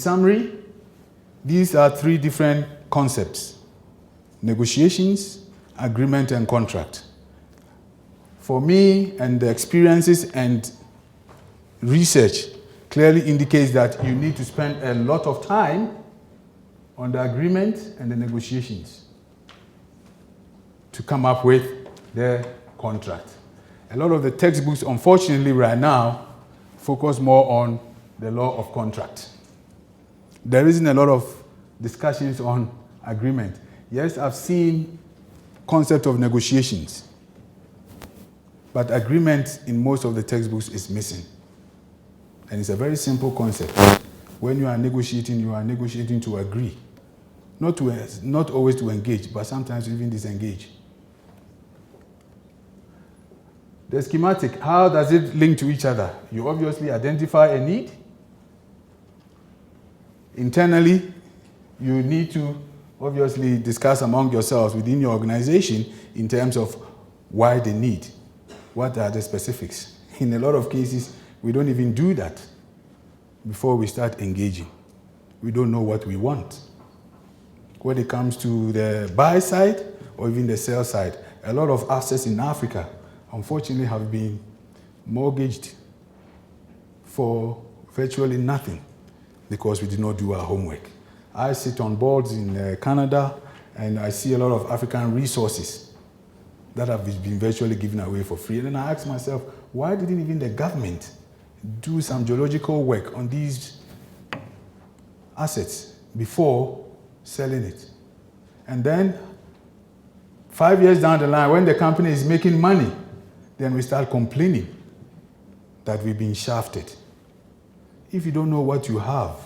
summary, these are three different concepts: negotiations, agreement, and contract. For me, and the experiences and research clearly indicates that you need to spend a lot of time on the agreement and the negotiations to come up with the contract. A lot of the textbooks, unfortunately, right now, focus more on the law of contract. There isn't a lot of discussions on agreement. Yes, I've seen concept of negotiations, but agreement in most of the textbooks is missing. And it's a very simple concept. When you are negotiating to agree. Not always to engage, but sometimes even disengage. The schematic, how does it link to each other? You obviously identify a need. Internally, you need to obviously discuss among yourselves within your organization in terms of why the need. What are the specifics? In a lot of cases, we don't even do that before we start engaging. We don't know what we want. When it comes to the buy side or even the sell side, a lot of assets in Africa, unfortunately, have been mortgaged for virtually nothing because we did not do our homework. I sit on boards in Canada, and I see a lot of African resources that have been virtually given away for free. And then I ask myself, why didn't even the government do some geological work on these assets before selling it? And then 5 years down the line, when the company is making money, then we start complaining that we've been shafted. If you don't know what you have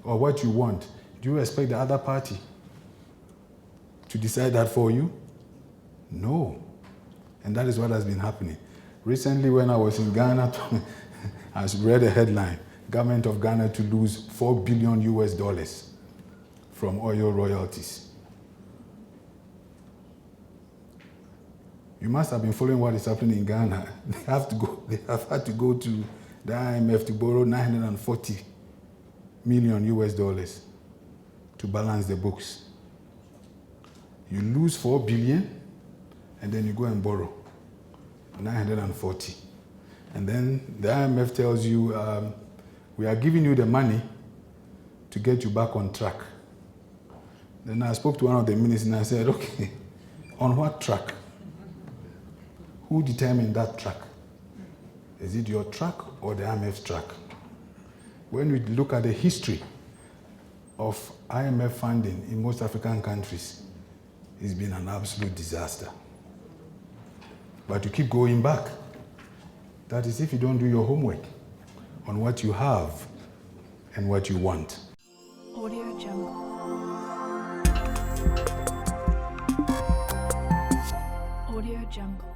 or what you want, do you expect the other party to decide that for you? No. And that is what has been happening. Recently, when I was in Ghana, I read a headline, government of Ghana to lose $4 billion from oil royalties. You must have been following what is happening in Ghana. They have had to go to the IMF to borrow $940 million to balance the books. You lose $4 billion, and then you go and borrow 940. And then the IMF tells you, we are giving you the money to get you back on track. Then I spoke to one of the ministers and I said, okay, on what track? Who determined that track? Is it your track or the IMF's track? When we look at the history of IMF funding in most African countries, it's been an absolute disaster. But you keep going back. That is if you don't do your homework on what you have and what you want. Audio Jungle. Audio Jungle.